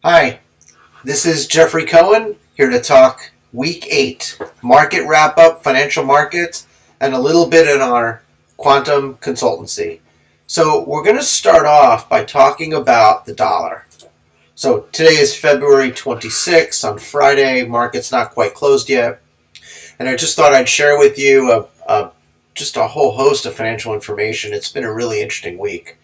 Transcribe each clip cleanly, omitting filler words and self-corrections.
Hi, this is Jeffrey Cohen here to talk Week 8 market wrap up, financial markets, and a little bit in our quantum consultancy. So, we're going to start off by talking about the dollar. So, today is February 26th. On Friday, market's not quite closed yet. And I just thought I'd share with you just a whole host of financial information. It's been a really interesting week.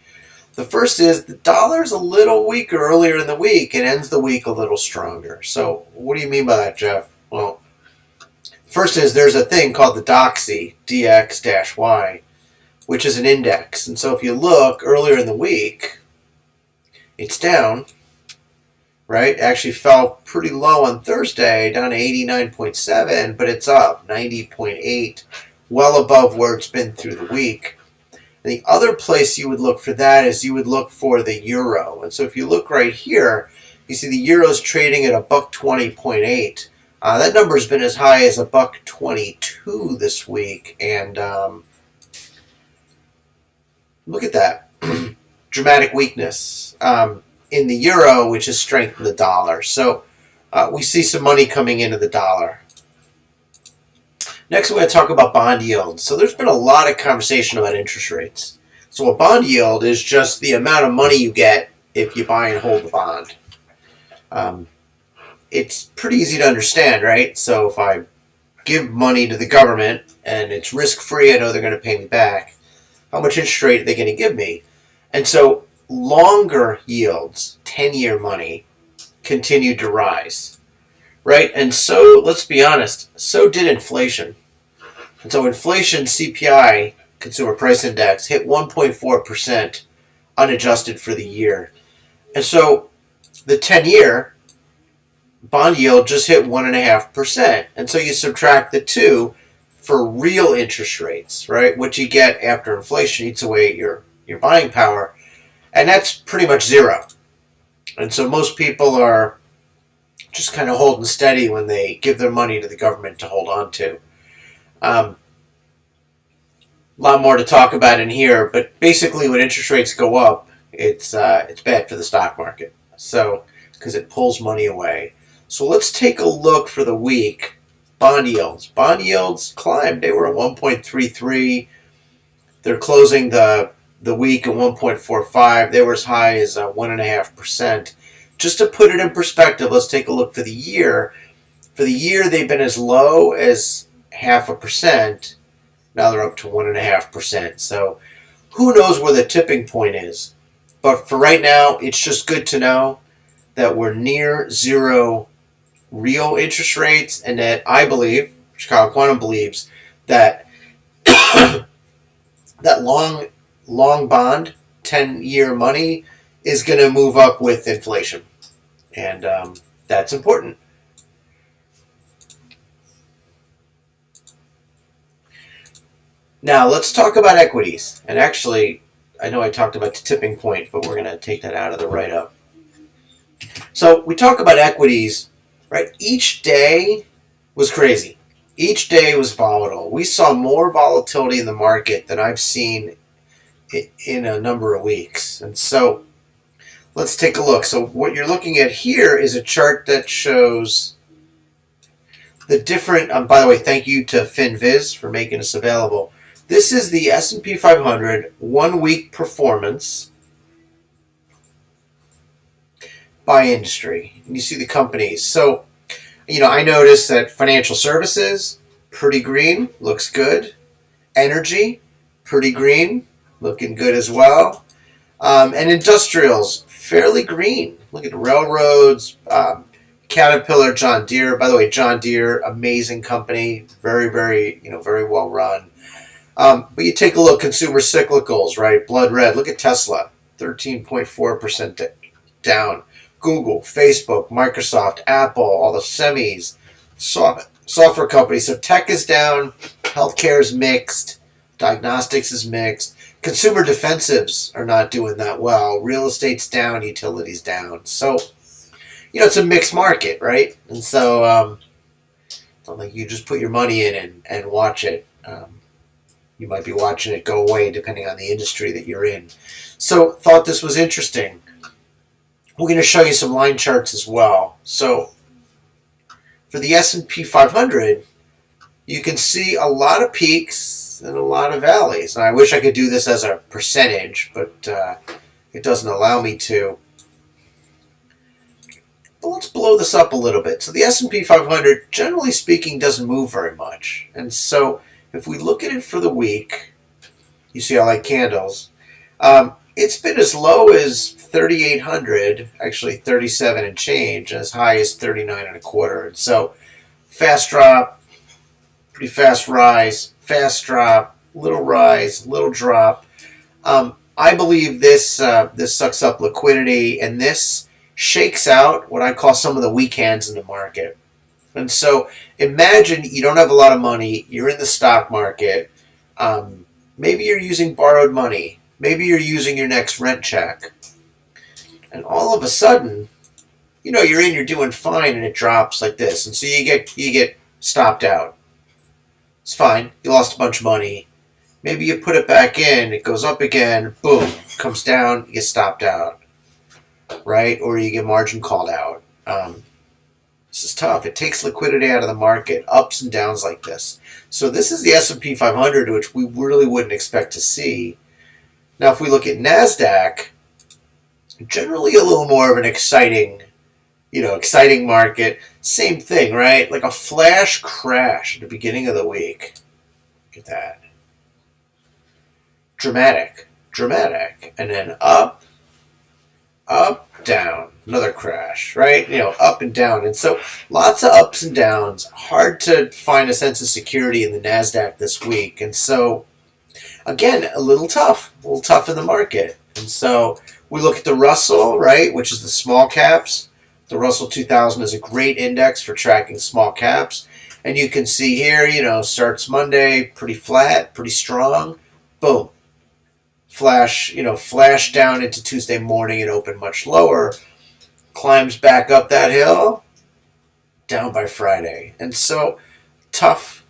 The first is the dollar's a little weaker earlier in the week. It ends the week a little stronger. So what do you mean by that, Jeff? Well, first is there's a thing called the DXY, DX-Y, which is an index. And so if you look earlier in the week, it's down, right? It actually fell pretty low on Thursday, down to 89.7, but it's up 90.8, well above where it's been through the week. The other place you would look for that is you would look for the euro. And so if you look right here, you see the euro's trading at $1.20.8. That number has been as high as $1.22 this week. And look at that. Dramatic weakness in the euro, which has strengthened the dollar. So we see some money coming into the dollar. Next, we're going to talk about bond yields. So there's been a lot of conversation about interest rates. So a bond yield is just the amount of money you get if you buy and hold the bond. It's pretty easy to understand, right? So if I give money to the government and it's risk-free, I know they're going to pay me back. How much interest rate are they going to give me? And so longer yields, 10-year money, continued to rise. Right, and so let's be honest, so did inflation. And so inflation, CPI, Consumer Price Index, hit 1.4% unadjusted for the year. And so the 10-year bond yield just hit 1.5%. And so you subtract the two for real interest rates, right? What you get after inflation eats away at your buying power. And that's pretty much zero. And so most people are just kind of holding steady when they give their money to the government to hold on to. A lot more to talk about in here, but basically when interest rates go up, it's bad for the stock market. So, because it pulls money away. So let's take a look for the week. Bond yields. Bond yields climbed. They were at 1.33. They're closing the week at 1.45. They were as high as 1.5%. Just to put it in perspective, let's take a look for the year. For the year, they've been as low as 0.5%. Now they're up to 1.5%. So who knows where the tipping point is. But for right now, it's just good to know that we're near zero real interest rates, and that I believe, Chicago Quantum believes, that that long bond, 10-year money, is going to move up with inflation. And that's important. Now, let's talk about equities. And actually, I know I talked about the tipping point, but we're going to take that out of the write-up. So we talk about equities, right? Each day was crazy. Each day was volatile. We saw more volatility in the market than I've seen in a number of weeks. And so let's take a look. So what you're looking at here is a chart that shows the different, by the way, thank you to FinViz for making this available. This is the S&P 500 one-week performance by industry. And you see the companies. So, I noticed that financial services, pretty green, looks good. Energy, pretty green, looking good as well. And industrials, fairly green. Look at railroads, Caterpillar, John Deere. By the way, John Deere, amazing company, very, very, very well run. But you take a look, consumer cyclicals, right? Blood red. Look at Tesla, 13.4% down. Google, Facebook, Microsoft, Apple, all the semis, software companies. So tech is down, healthcare is mixed, diagnostics is mixed. Consumer defensives are not doing that well. Real estate's down, utilities down. So, it's a mixed market, right? And so it's not like you just put your money in and watch it. You might be watching it go away depending on the industry that you're in. So thought this was interesting. We're going to show you some line charts as well. So for the S&P 500, you can see a lot of peaks and a lot of valleys. And I wish I could do this as a percentage, but it doesn't allow me to. But let's blow this up a little bit. So the S&P 500, generally speaking, doesn't move very much. And so if we look at it for the week, you see I like candles. It's been as low as 3,800, actually 37 and change, as high as 39 and a quarter. And so fast drop, pretty fast rise, drop, little drop. I believe this sucks up liquidity, and this shakes out what I call some of the weak hands in the market. And so imagine you don't have a lot of money, you're in the stock market, maybe you're using borrowed money, maybe you're using your next rent check, and all of a sudden, you're doing fine, and it drops like this, and so you get stopped out. It's fine, you lost a bunch of money. Maybe you put it back in, it goes up again, boom, comes down, you get stopped out, right? Or you get margin called out. This is tough. It takes liquidity out of the market, ups and downs like this. So this is the S&P 500, which we really wouldn't expect to see. Now, if we look at NASDAQ, generally a little more of an exciting market. Same thing, right? Like a flash crash at the beginning of the week. Look at that. Dramatic. And then up, down. Another crash, right? Up and down. And so lots of ups and downs. Hard to find a sense of security in the NASDAQ this week. And so, again, a little tough in the market. And so we look at the Russell, right, which is the small caps. The Russell 2000 is a great index for tracking small caps. And you can see here, starts Monday, pretty flat, pretty strong. Boom. Flash down into Tuesday morning and open much lower. Climbs back up that hill, down by Friday. And so, tough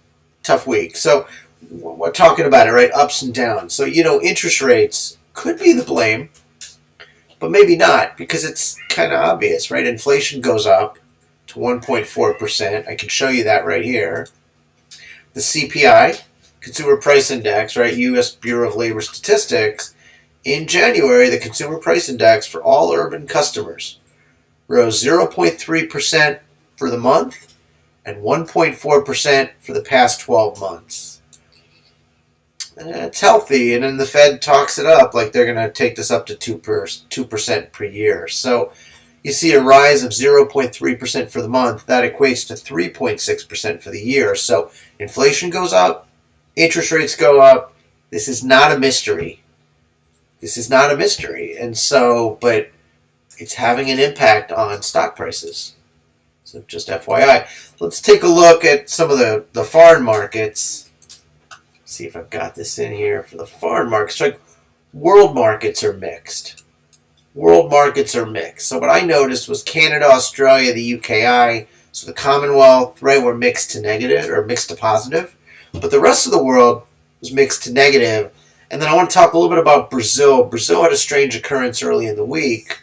week. So, we're talking about it, right? Ups and downs. So, interest rates could be the blame, but maybe not, because it's kind of obvious, right? Inflation goes up to 1.4%. I can show you that right here. The CPI, Consumer Price Index, right? U.S. Bureau of Labor Statistics. In January, the Consumer Price Index for all urban customers rose 0.3% for the month and 1.4% for the past 12 months. And it's healthy, and then the Fed talks it up like they're going to take this up to 2% per year. So you see a rise of 0.3% for the month. That equates to 3.6% for the year. So inflation goes up, interest rates go up. This is not a mystery. And so, but it's having an impact on stock prices. So just FYI. Let's take a look at some of the foreign markets. See if I've got this in here for the foreign markets. Like world markets are mixed. So what I noticed was Canada, Australia, the UKI, so the Commonwealth, right, were mixed to negative or mixed to positive. But the rest of the world was mixed to negative. And then I want to talk a little bit about Brazil. Brazil had a strange occurrence early in the week.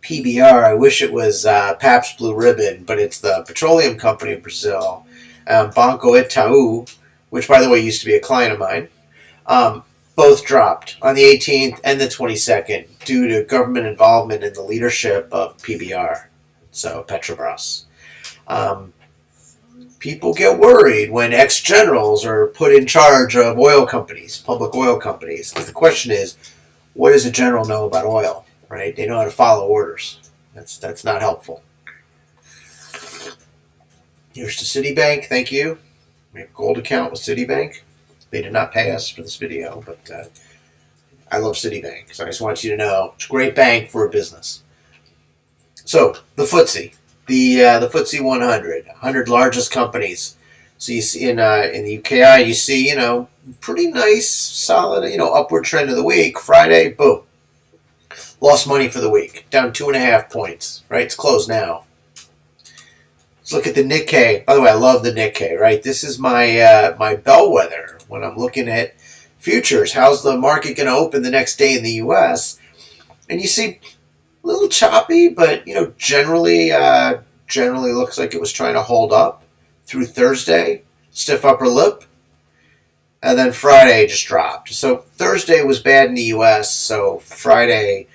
PBR, I wish it was Pabst Blue Ribbon, but it's the petroleum company of Brazil. Banco Itaú, which, by the way, used to be a client of mine, both dropped on the 18th and the 22nd due to government involvement in the leadership of PBR, so Petrobras. People get worried when ex-generals are put in charge of oil companies, public oil companies. Because the question is, what does a general know about oil? Right? They know how to follow orders. That's not helpful. Here's to Citibank. Thank you. We have a gold account with Citibank. They did not pay us for this video, but I love Citibank. So I just want you to know it's a great bank for a business. So the FTSE, the FTSE 100 largest companies. So you see in the UKI, you see pretty nice, solid upward trend of the week. Friday, boom. Lost money for the week, down 2.5 points, right? It's closed now. Let's look at the Nikkei. By the way, I love the Nikkei, right? This is my my bellwether when I'm looking at futures. How's the market going to open the next day in the U.S.? And you see A little choppy, but generally looks like it was trying to hold up through Thursday. Stiff upper lip, and then Friday just dropped. So Thursday was bad in the U.S., so Friday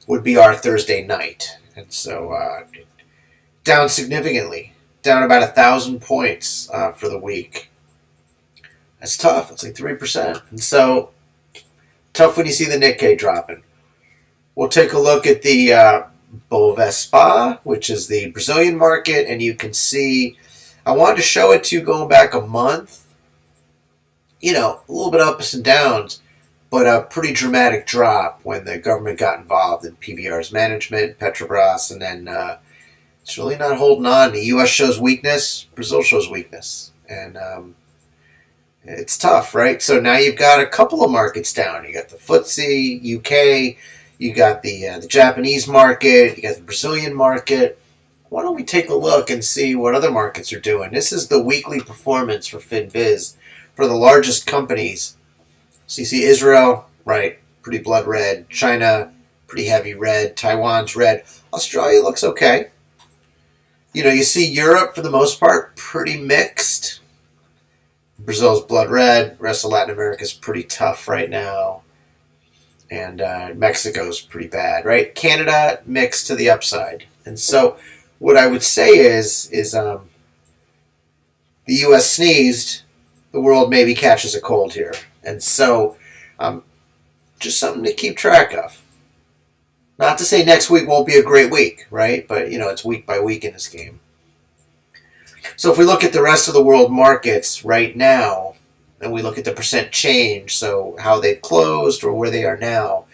would be our Thursday night. And so down significantly, down about 1,000 points for the week. That's tough. It's like 3%. And so tough when you see the Nikkei dropping. We'll take a look at the Bovespa, which is the Brazilian market, and you can see, I wanted to show it to you going back a month. A little bit ups and downs, but a pretty dramatic drop when the government got involved in PBR's management, Petrobras, and then it's really not holding on. The U.S. shows weakness, Brazil shows weakness, and it's tough, right? So now you've got a couple of markets down. You got the FTSE, UK, you got the Japanese market, you got the Brazilian market. Why don't we take a look and see what other markets are doing? This is the weekly performance for FinViz for the largest companies. So you see Israel, right, pretty blood red. China, pretty heavy red. Taiwan's red. Australia looks okay. You see Europe, for the most part, pretty mixed. Brazil's blood red. The rest of Latin America is pretty tough right now. And Mexico's pretty bad, right? Canada, mixed to the upside. And so what I would say is the U.S. sneezed, the world maybe catches a cold here. And so just something to keep track of. Not to say next week won't be a great week, right? But, it's week by week in this game. So if we look at the rest of the world markets right now, and we look at the percent change, so how they've closed or where they are now,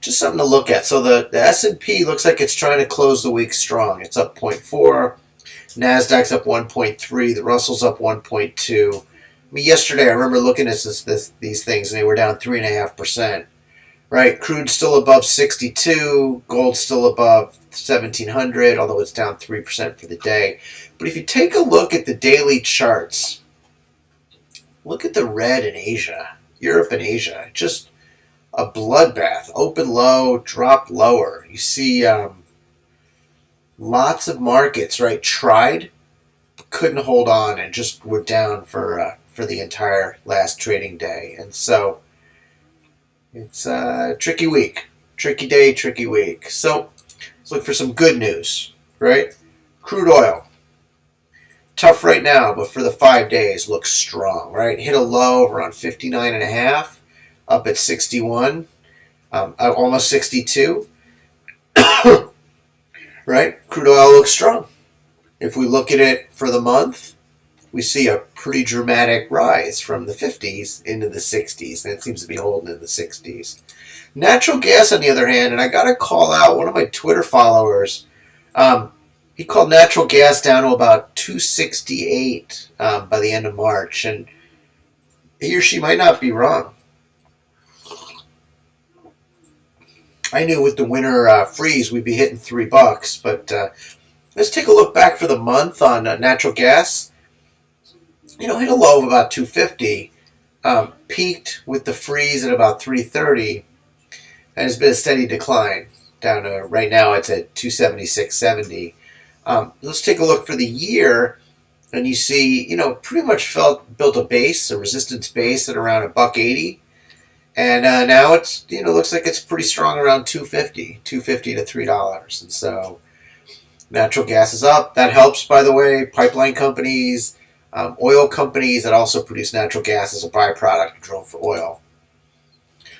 just something to look at. So the S&P looks like it's trying to close the week strong. It's up 0.4. NASDAQ's up 1.3. The Russell's up 1.2. Yesterday I remember looking at these things, and they were down 3.5%. Right? Crude's still above 62. Gold's still above 1,700, although it's down 3% for the day. But if you take a look at the daily charts, look at the red in Asia, Europe and Asia. Just a bloodbath. Open low, drop lower. You see lots of markets, right, tried, couldn't hold on, and just were down for the entire last trading day. And so it's a tricky week. Tricky day, tricky week. So let's look for some good news, right? Crude oil. Tough right now, but for the 5 days, looks strong, right? Hit a low of around 59.5, up at 61, almost 62. Right? Crude oil looks strong. If we look at it for the month, we see a pretty dramatic rise from the 50s into the 60s, and it seems to be holding in the 60s. Natural gas, on the other hand, and I got to call out one of my Twitter followers. He called natural gas down to about 268 by the end of March, and he or she might not be wrong. I knew with the winter freeze we'd be hitting $3, but let's take a look back for the month on natural gas. Hit a low of about 250, peaked with the freeze at about 330, and it's been a steady decline down to right now it's at 276.70. Let's take a look for the year, and you see, pretty much built a base, a resistance base at around $1.80, and now it's, looks like it's pretty strong around $2.50 to $3, and so natural gas is up. That helps, by the way, pipeline companies, oil companies that also produce natural gas as a byproduct drilled for oil.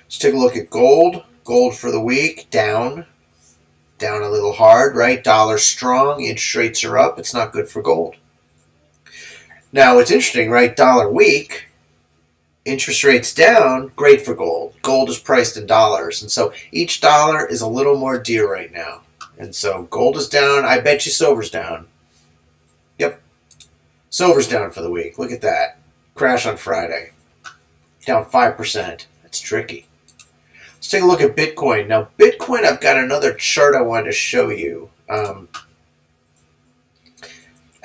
Let's take a look at gold. Gold for the week, down a little hard, right? Dollar strong, interest rates are up. It's not good for gold. Now, it's interesting, right? Dollar weak, interest rates down, great for gold. Gold is priced in dollars, and so each dollar is a little more dear right now. And so gold is down. I bet you silver's down. Yep. Silver's down for the week. Look at that. Crash on Friday. Down 5%. That's tricky. Let's take a look at Bitcoin. Now, Bitcoin, I've got another chart I wanted to show you. I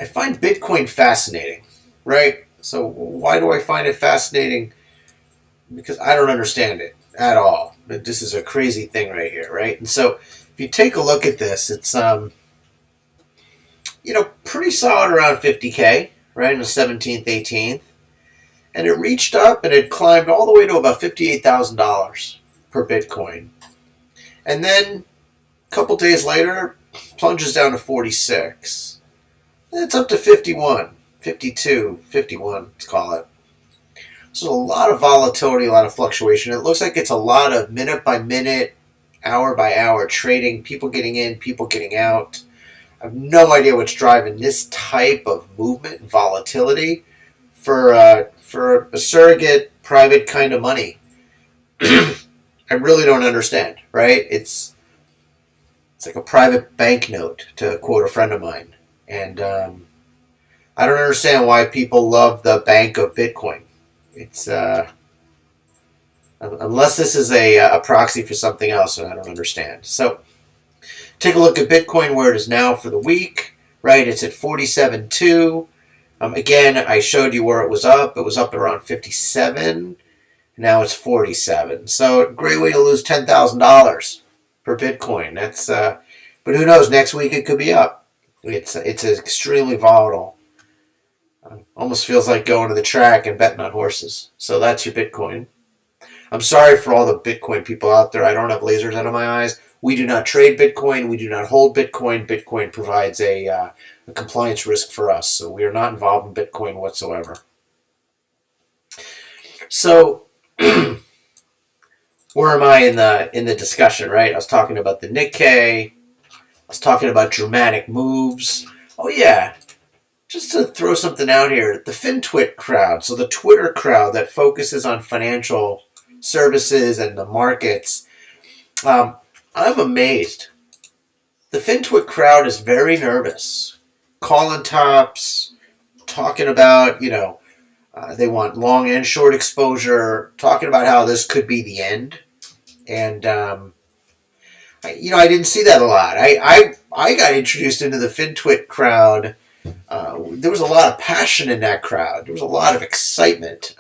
find Bitcoin fascinating, right? So why do I find it fascinating? Because I don't understand it at all. This is a crazy thing right here, right? And so if if you take a look at this, it's pretty solid around 50K, right, in the 17th, 18th. And it reached up and it climbed all the way to about $58,000 per Bitcoin. And then a couple days later, plunges down to 46. And it's up to 51, 52, 51, let's call it. So a lot of volatility, a lot of fluctuation. It looks like it's a lot of minute by minute, hour by hour trading, people getting in, people getting out. I have no idea what's driving this type of movement and volatility for a surrogate private kind of money. I really don't understand, right? It's like a private banknote, to quote a friend of mine. And I don't understand why people love the bank of Bitcoin. It's unless this is a proxy for something else, and I don't understand. So take a look at Bitcoin, where it is now for the week, right? It's at 47.2. Again, I showed you where it was up. It was up around 57. Now it's 47. So a great way to lose $10,000 per Bitcoin. That's but who knows? Next week it could be up. It's extremely volatile. Almost feels like going to the track and betting on horses. So that's your Bitcoin. I'm sorry for all the Bitcoin people out there. I don't have lasers out of my eyes. We do not trade Bitcoin. We do not hold Bitcoin. Bitcoin provides a compliance risk for us. So we are not involved in Bitcoin whatsoever. So where am I in the discussion, right? I was talking about the Nikkei. I was talking about dramatic moves. Oh yeah, just to throw something out here, the FinTwit crowd, so the Twitter crowd that focuses on financial services and the markets, I'm amazed. The FinTwit crowd is very nervous, calling tops, talking about, they want long and short exposure, talking about how this could be the end. And, I didn't see that a lot. I got introduced into the FinTwit crowd. There was a lot of passion in that crowd. There was a lot of excitement.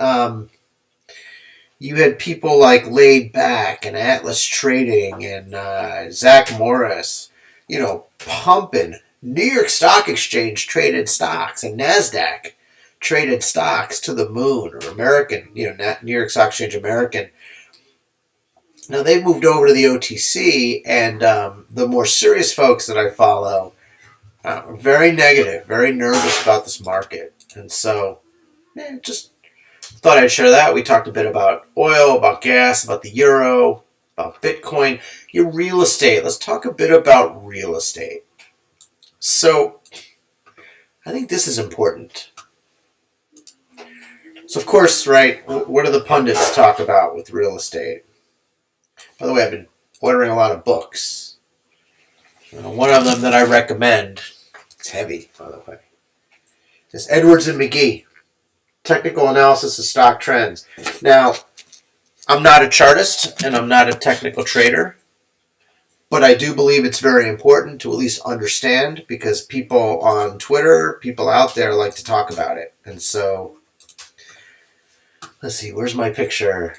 You had people like Laid Back and Atlas Trading and Zach Morris, pumping. New York Stock Exchange traded stocks and NASDAQ traded stocks to the moon, or American, New York Stock Exchange American. Now they've moved over to the OTC, and the more serious folks that I follow are very negative, very nervous about this market. And so, just thought I'd share that. We talked a bit about oil, about gas, about the euro, about Bitcoin, your real estate. Let's talk a bit about real estate. So I think this is important. So of course, right, what do the pundits talk about with real estate? By the way, I've been ordering a lot of books. One of them that I recommend, it's heavy, by the way, is Edwards and McGee, Technical Analysis of Stock Trends. Now, I'm not a chartist and I'm not a technical trader, but I do believe it's very important to at least understand, because people on Twitter, people out there like to talk about it. And so, let's see, where's my picture?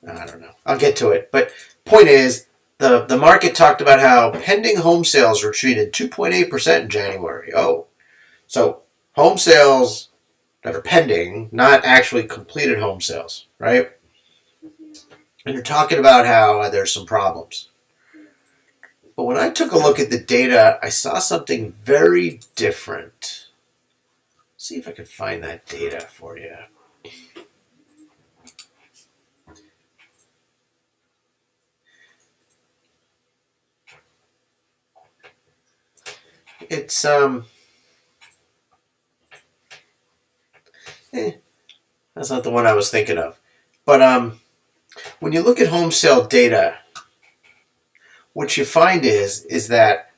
I don't know. I'll get to it. But point is, the market talked about how pending home sales retreated 2.8% in January. Oh, so home sales that are pending, not actually completed home sales, right? And you're talking about how there's some problems. But when I took a look at the data, I saw something very different. Let's see if I can find that data for you. It's that's not the one I was thinking of. But when you look at home sale data, what you find is that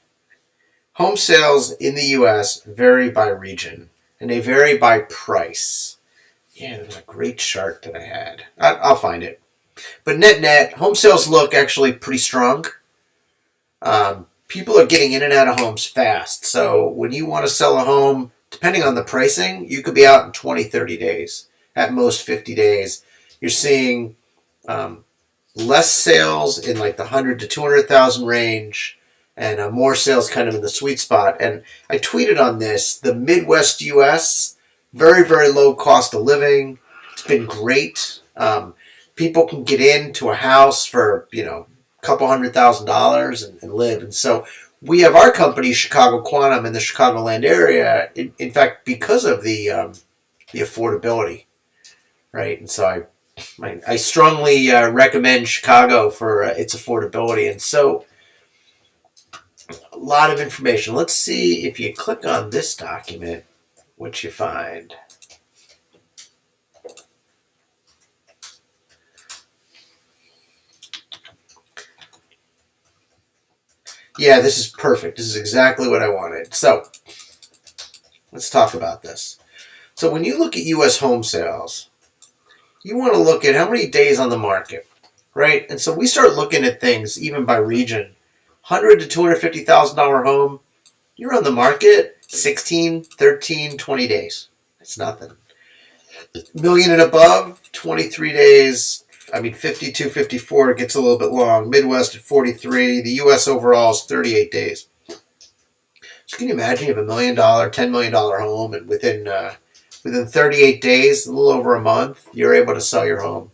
home sales in the U.S. vary by region, and they vary by price. Yeah, there was a great chart that I had. I'll find it. But net, home sales look actually pretty strong. People are getting in and out of homes fast. So when you want to sell a home, depending on the pricing, you could be out in 20, 30 days. At most 50 days. You're seeing less sales in like the 100 to 200,000 range, and more sales kind of in the sweet spot. And I tweeted on this: the Midwest U.S., very, very low cost of living. It's been great. People can get into a house for, a couple $100,000 and live. And so we have our company, Chicago Quantum, in the Chicagoland area. In fact, because of the affordability, right? And so I strongly recommend Chicago for its affordability. And so a lot of information. Let's see if you click on this document, what you find. Yeah, this is perfect. This is exactly what I wanted. So let's talk about this. So when you look at U.S. home sales, you want to look at how many days on the market, right? And so we start looking at things even by region. $100,000 to $250,000 home, you're on the market 16, 13, 20 days. It's nothing. Million and above, 23 days. 52, 54, it gets a little bit long. Midwest at 43. The U.S. overall is 38 days. So can you imagine you have $1 million, $10 million home, and within 38 days, a little over a month, you're able to sell your home.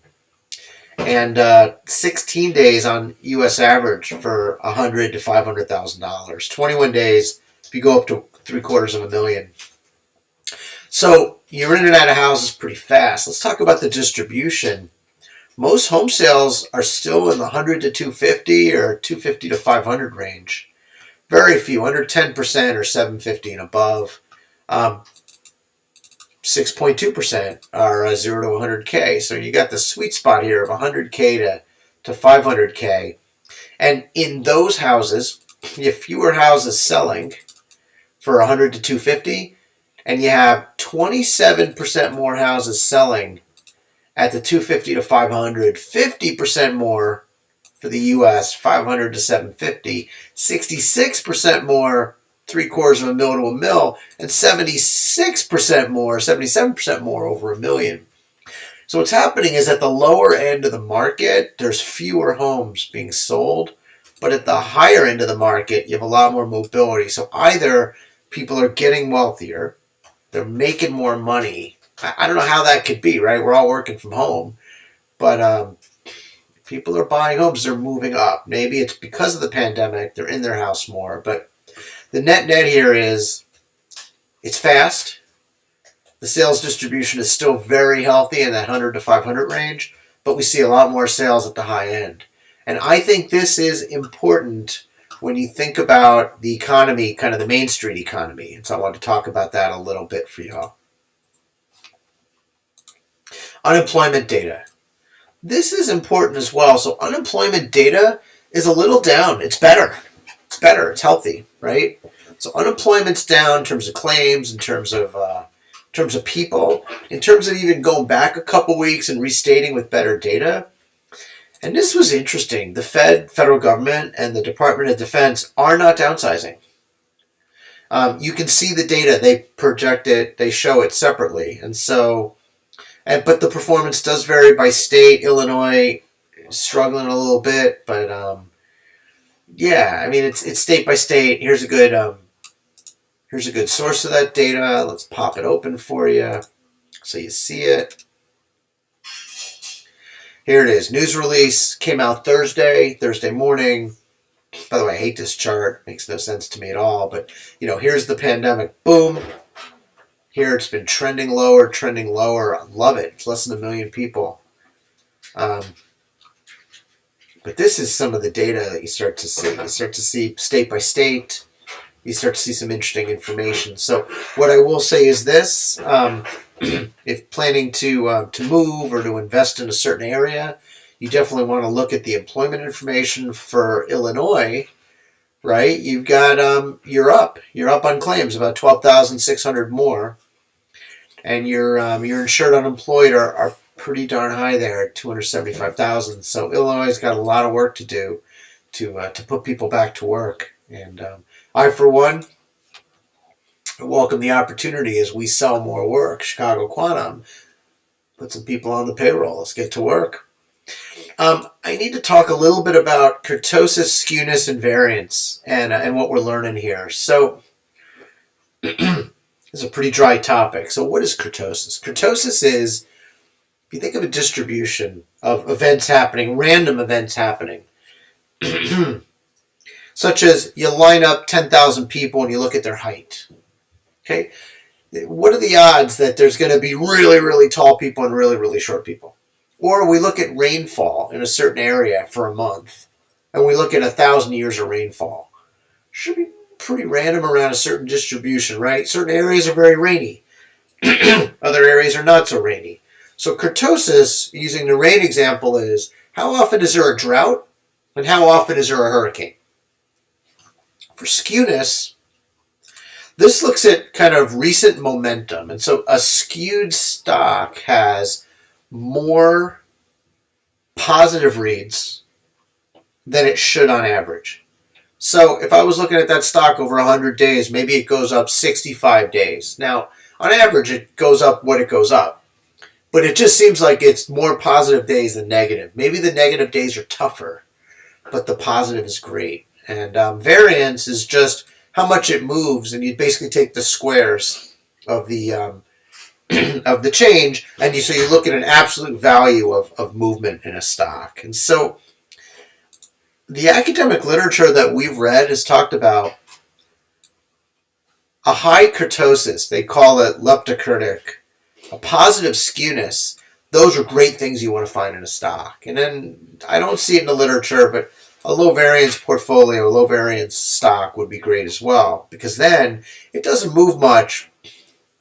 And 16 days on U.S. average for $100,000 to $500,000. 21 days if you go up to $750,000. So you're in and out of houses pretty fast. Let's talk about the distribution. Most home sales are still in the 100 to 250 or 250 to 500 range. Very few, under 10% or 750 and above. 6.2% are 0 to 100K. So you got the sweet spot here of 100K to 500K. And in those houses, you have fewer houses selling for 100 to 250, and you have 27% more houses selling at the 250 to 500, 50% more for the U.S., 500 to 750, 66% more, $750,000 to $1 million, and 76% more, 77% more over $1 million. So what's happening is at the lower end of the market, there's fewer homes being sold, but at the higher end of the market, you have a lot more mobility. So either people are getting wealthier, they're making more money. I don't know how that could be, right? We're all working from home, but people are buying homes, they're moving up. Maybe it's because of the pandemic, they're in their house more, but the net here is it's fast. The sales distribution is still very healthy in that 100 to 500 range, but we see a lot more sales at the high end. And I think this is important when you think about the economy, kind of the Main Street economy. And so I want to talk about that a little bit for y'all. Unemployment data. This is important as well. So unemployment data is a little down. It's better. It's healthy, right? So unemployment's down in terms of claims, in terms of people, in terms of even going back a couple weeks and restating with better data. And this was interesting. The federal government, and the Department of Defense are not downsizing. You can see the data. They project it. They show it separately. And so, but the performance does vary by state. Illinois is struggling a little bit, but it's state by state. Here's a good source of that data. Let's pop it open for you so you see it. Here it is. News release came out Thursday morning. By the way, I hate this chart. Makes no sense to me at all. But, here's the pandemic. Boom. Here it's been trending lower. I love it. It's less than 1 million people. But this is some of the data that you start to see. You start to see state by state. You start to see some interesting information. So what I will say is this. If planning to move or to invest in a certain area, you definitely want to look at the employment information for Illinois, right? You've got you're up on claims about 12,600 more, and your insured unemployed are pretty darn high there at 275,000. So Illinois has got a lot of work to do to put people back to work, and I for one welcome the opportunity as we sell more work. Chicago Quantum, put some people on the payroll. Let's get to work. I need to talk a little bit about kurtosis, skewness, and variance, and what we're learning here. So, it's a pretty dry topic. So, what is kurtosis? Kurtosis is, if you think of a distribution of events happening, random events happening, such as you line up 10,000 people and you look at their height. Okay, what are the odds that there's going to be really, really tall people and really, really short people? Or we look at rainfall in a certain area for a month, and we look at 1,000 years of rainfall. Should be pretty random around a certain distribution, right? Certain areas are very rainy. Other areas are not so rainy. So kurtosis, using the rain example, is how often is there a drought and how often is there a hurricane? For skewness, this looks at kind of recent momentum. And so a skewed stock has more positive reads than it should on average. So if I was looking at that stock over 100 days, maybe it goes up 65 days. Now, on average, it goes up what it goes up. But it just seems like it's more positive days than negative. Maybe the negative days are tougher, but the positive is great. And variance is just how much it moves, and you basically take the squares of the of the change, and so you look at an absolute value of movement in a stock. And so the academic literature that we've read has talked about a high kurtosis, they call it leptokurtic, a positive skewness. Those are great things you want to find in a stock. And then I don't see it in the literature, but a low variance portfolio, a low variance stock would be great as well, because then it doesn't move much,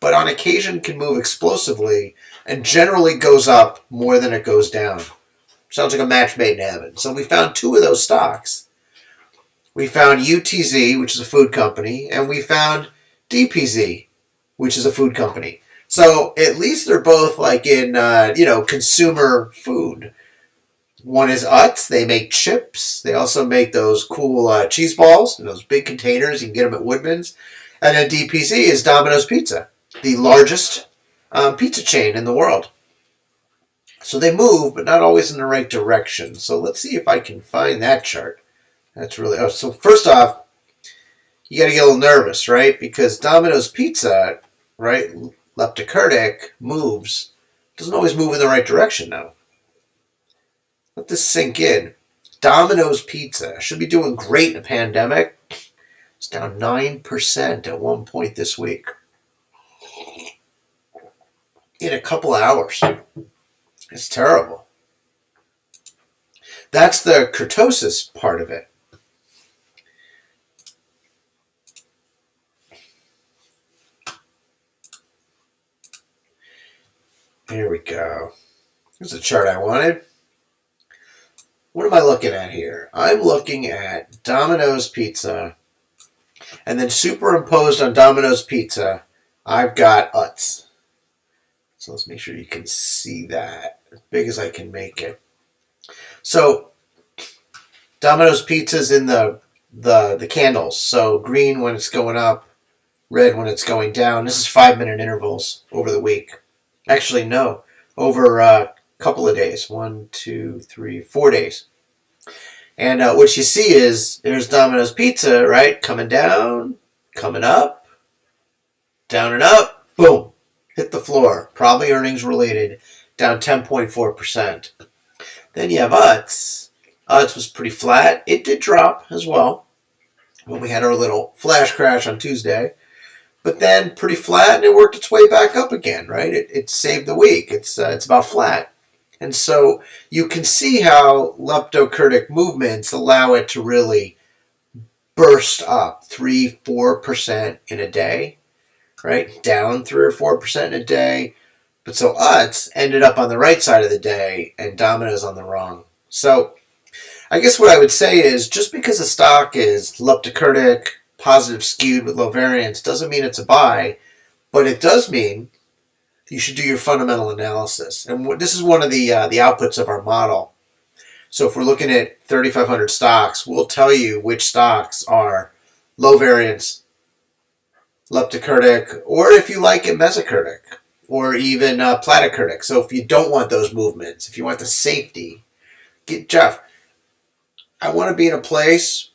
but on occasion can move explosively and generally goes up more than it goes down. Sounds like a match made in heaven. So we found two of those stocks. We found UTZ, which is a food company, and we found DPZ, which is a food company. So at least they're both like in, consumer food. One is Utz. They make chips. They also make those cool cheese balls in those big containers. You can get them at Woodman's. And then DPZ is Domino's Pizza, the largest pizza chain in the world. So they move, but not always in the right direction. So let's see if I can find that chart. That's really... Oh, so first off, you got to get a little nervous, right? Because Domino's Pizza, right, leptokurtic, moves. Doesn't always move in the right direction, though. Let this sink in. Domino's Pizza should be doing great in a pandemic. It's down 9% at one point this week. In a couple hours. It's terrible. That's the kurtosis part of it. Here we go. Here's the chart I wanted. What am I looking at here? I'm looking at Domino's Pizza, and then superimposed on Domino's Pizza, I've got Utz. So let's make sure you can see that as big as I can make it. So Domino's Pizza's in the candles. So green when it's going up, red when it's going down. This is 5-minute intervals over the week. Actually, no, over a couple of days. 1, 2, 3, 4 days. And what you see is there's Domino's Pizza, right? Coming down, coming up, down and up, boom. Hit the floor. Probably earnings related, down 10.4%. Then you have Utz. Utz was pretty flat. It did drop as well when we had our little flash crash on Tuesday. But then pretty flat, and it worked its way back up again, right? It saved the week. It's about flat. And so you can see how leptokurtic movements allow it to really burst up 3-4% in a day, right? Down 3 or 4% in a day. But so Utz ended up on the right side of the day and Domino's on the wrong. So I guess what I would say is just because a stock is leptokurtic, positive skewed with low variance, doesn't mean it's a buy, but it does mean you should do your fundamental analysis. And this is one of the outputs of our model. So if we're looking at 3,500 stocks, we'll tell you which stocks are low variance, leptokurtic, or if you like it, mesokurtic, or even platykurtic. So if you don't want those movements, if you want the safety, Jeff, I want to be in a place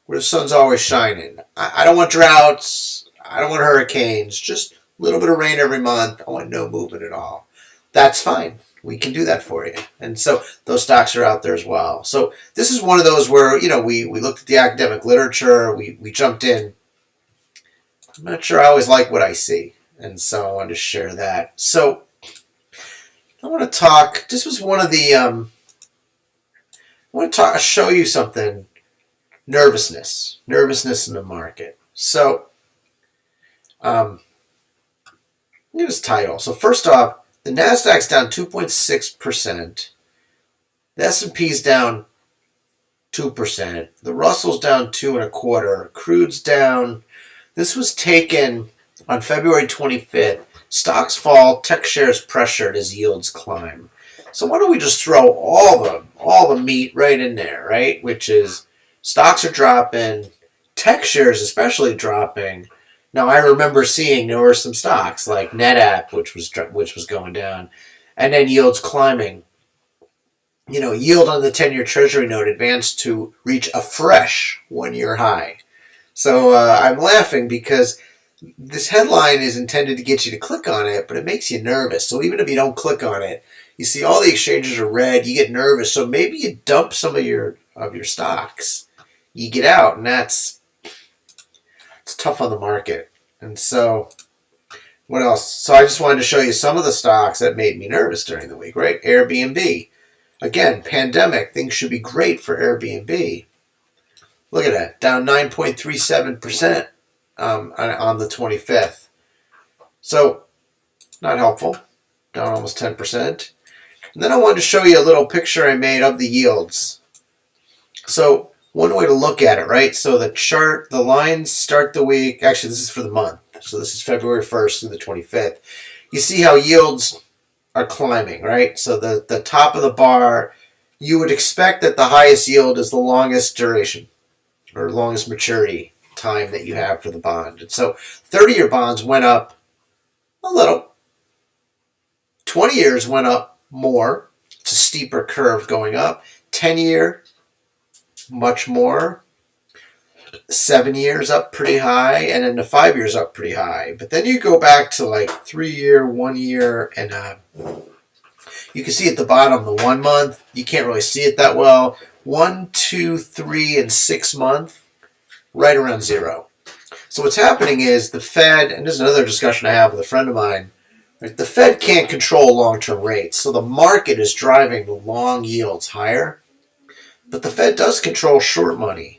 where the sun's always shining. I don't want droughts. I don't want hurricanes. Just a little bit of rain every month. I want no movement at all. That's fine. We can do that for you. And so those stocks are out there as well. So this is one of those where, we looked at the academic literature. We jumped in. I'm not sure I always like what I see. And so I wanted to share that. So I want to talk. This was one of the. I want to show you something. Nervousness in the market. So, look at this title. So first off, the Nasdaq's down 2.6%. The S&P's down 2%. The Russell's down 2.25%. Crude's down. This was taken on February 25th. Stocks fall, tech shares pressured as yields climb. So why don't we just throw all the meat right in there, right? Which is stocks are dropping, tech shares especially dropping. Now I remember seeing there were some stocks like NetApp, which was going down, and then yields climbing. Yield on the 10-year Treasury note advanced to reach a fresh 1-year high. So I'm laughing because this headline is intended to get you to click on it, but it makes you nervous. So even if you don't click on it, you see all the exchanges are red, you get nervous. So maybe you dump some of your stocks. You get out, and it's tough on the market. And so what else? So I just wanted to show you some of the stocks that made me nervous during the week, right? Airbnb. Again, pandemic, things should be great for Airbnb. Look at that, down 9.37% on the 25th. So, not helpful, down almost 10%. And then I wanted to show you a little picture I made of the yields. So, one way to look at it, right? So the chart, the lines start the week, actually this is for the month. So this is February 1st through the 25th. You see how yields are climbing, right? So the top of the bar, you would expect that the highest yield is the longest duration or longest maturity time that you have for the bond. And so 30-year bonds went up a little. 20 years went up more. It's a steeper curve going up. 10-year, much more. 7 years up pretty high, and then the 5 years up pretty high. But then you go back to like 3-year, 1 year, and you can see at the bottom the 1 month. You can't really see it that well. 1, 2, 3, and 6 month, right around zero. So what's happening is the Fed, and this is another discussion I have with a friend of mine, like the Fed can't control long-term rates, so the market is driving the long yields higher. But the Fed does control short money.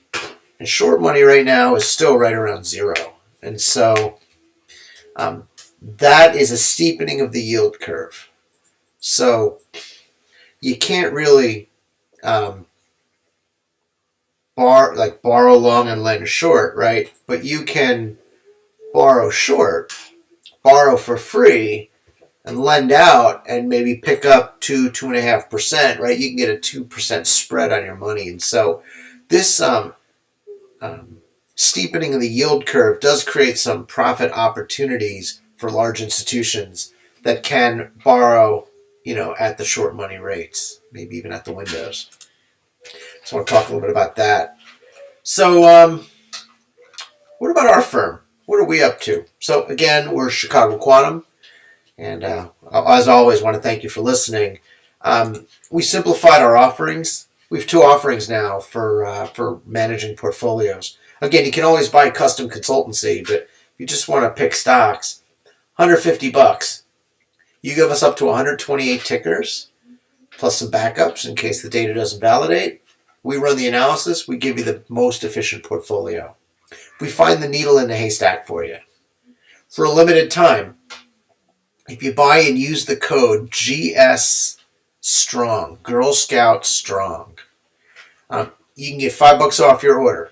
And short money right now is still right around zero. And so that is a steepening of the yield curve. So you can't really borrow long and lend short, right? But you can borrow short, borrow for free, and lend out and maybe pick up 2.5%, right? You can get a 2% spread on your money. And so this steepening of the yield curve does create some profit opportunities for large institutions that can borrow, at the short money rates, maybe even at the windows. So I want to talk a little bit about that. So what about our firm? What are we up to? So again, we're Chicago Quantum. And as always, want to thank you for listening. We simplified our offerings. We have 2 offerings now for managing portfolios. Again, you can always buy custom consultancy, but if you just want to pick stocks, $150. You give us up to 128 tickers, plus some backups in case the data doesn't validate. We run the analysis. We give you the most efficient portfolio. We find the needle in the haystack for you. For a limited time, if you buy and use the code GS Strong, Girl Scout Strong, you can get $5 off your order.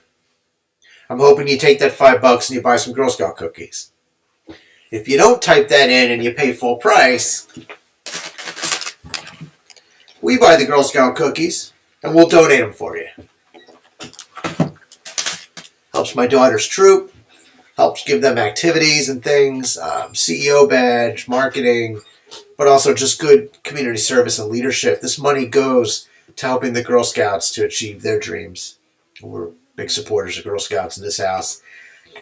I'm hoping you take that $5 and you buy some Girl Scout cookies. If you don't type that in and you pay full price, we buy the Girl Scout cookies and we'll donate them for you. Helps my daughter's troop, helps give them activities and things, CEO badge, marketing, but also just good community service and leadership. This money goes to helping the Girl Scouts to achieve their dreams. We're big supporters of Girl Scouts in this house.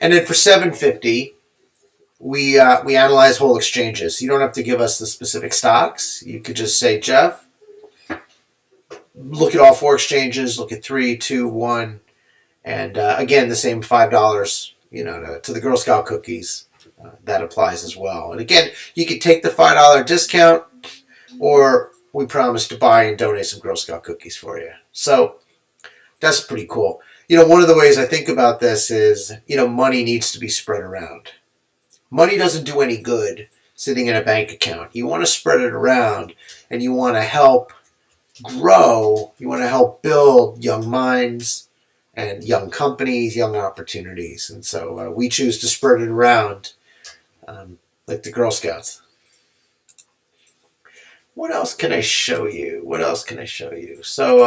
And then for $7.50, we analyze whole exchanges. You don't have to give us the specific stocks. You could just say, Jeff, look at all 4 exchanges, look at 3, 2, 1, and again, the same $5, to the Girl Scout cookies. That applies as well. And again, you could take the $5 discount, or we promise to buy and donate some Girl Scout cookies for you. So that's pretty cool. One of the ways I think about this is, money needs to be spread around. Money doesn't do any good sitting in a bank account. You want to spread it around, and you want to help grow. You want to help build young minds and young companies, young opportunities. And so we choose to spread it around like the Girl Scouts. What else can I show you? So,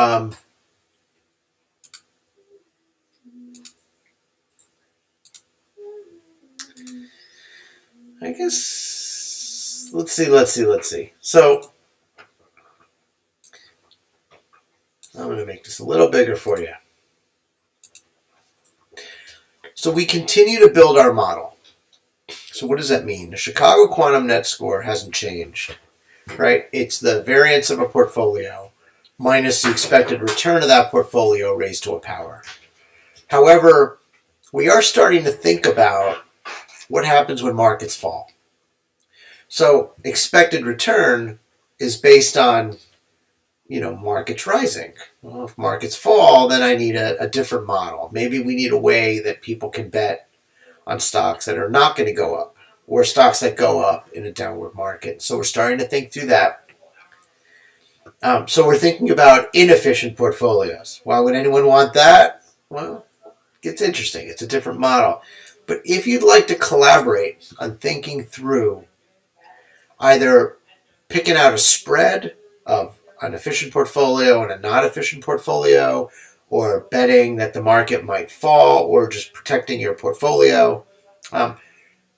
I guess, let's see. So, I'm going to make this a little bigger for you. So we continue to build our model. So what does that mean? The Chicago Quantum Net Score hasn't changed, right? It's the variance of a portfolio minus the expected return of that portfolio raised to a power. However, we are starting to think about what happens when markets fall. So expected return is based on, markets rising. Well, if markets fall, then I need a different model. Maybe we need a way that people can bet on stocks that are not going to go up, or stocks that go up in a downward market. So we're starting to think through that. So we're thinking about inefficient portfolios. Why would anyone want that? Well, it's interesting. It's a different model. But if you'd like to collaborate on thinking through either picking out a spread of an efficient portfolio and a not efficient portfolio, or betting that the market might fall, or just protecting your portfolio,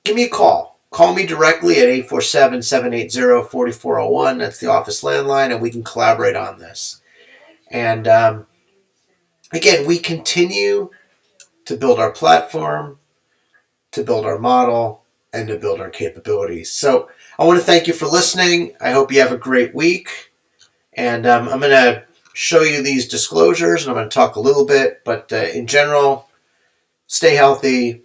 give me a call. Call me directly at 847-780-4401. That's the office landline, and we can collaborate on this. And again, we continue to build our platform, to build our model, and to build our capabilities. So I want to thank you for listening. I hope you have a great week. And I'm going to show you these disclosures, and I'm going to talk a little bit, but in general, stay healthy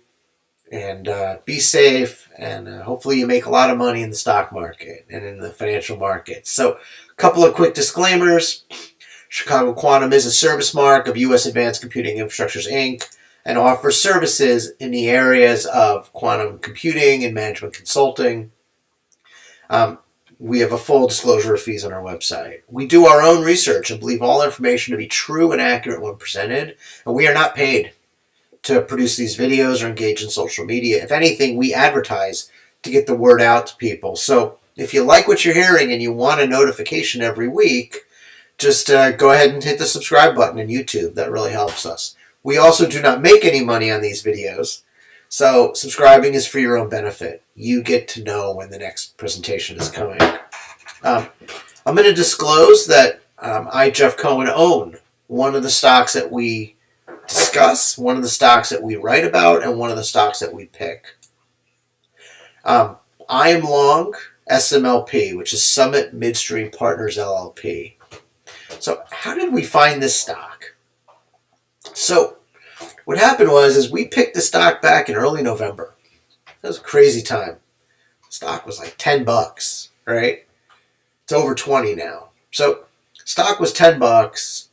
and be safe, and hopefully you make a lot of money in the stock market and in the financial markets. So a couple of quick disclaimers. Chicago Quantum is a service mark of U.S. Advanced Computing Infrastructures, Inc., and offers services in the areas of quantum computing and management consulting. We have a full disclosure of fees on our website. We do our own research and believe all information to be true and accurate when presented, and we are not paid to produce these videos or engage in social media. If anything, we advertise to get the word out to people. So if you like what you're hearing and you want a notification every week, just go ahead and hit the subscribe button in YouTube. That really helps us. We also do not make any money on these videos, so subscribing is for your own benefit. You get to know when the next presentation is coming. I'm going to disclose that I, Jeff Cohen, own one of the stocks that we discuss, one of the stocks that we write about, and one of the stocks that we pick. I am long SMLP, which is Summit Midstream Partners LLP. So how did we find this stock? So what happened was we picked the stock back in early November. That was a crazy time. The stock was like $10, right? It's over 20 now. So stock was $10.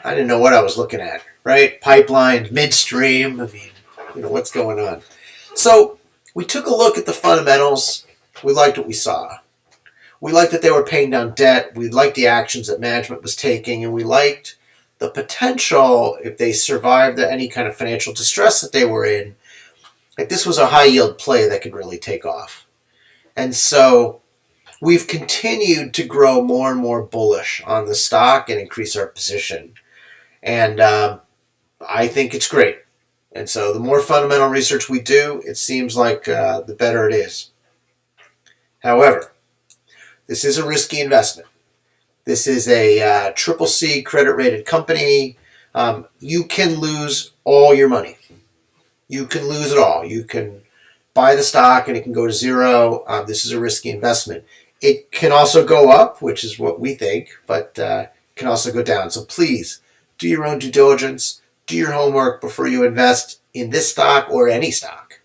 I didn't know what I was looking at, right? Pipeline, midstream. I mean, what's going on? So we took a look at the fundamentals. We liked what we saw. We liked that they were paying down debt. We liked the actions that management was taking, and we liked the potential, if they survived any kind of financial distress that they were in, like this was a high yield play that could really take off. And so we've continued to grow more and more bullish on the stock and increase our position. And I think it's great. And so the more fundamental research we do, it seems like the better it is. However, this is a risky investment. This is a triple C credit rated company. You can lose all your money. You can lose it all. You can buy the stock and it can go to zero. This is a risky investment. It can also go up, which is what we think, but it can also go down. So please do your own due diligence, do your homework before you invest in this stock or any stock.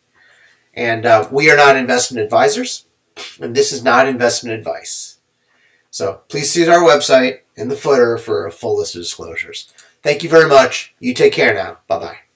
And we are not investment advisors, and this is not investment advice. So please see our website in the footer for a full list of disclosures. Thank you very much. You take care now. Bye-bye.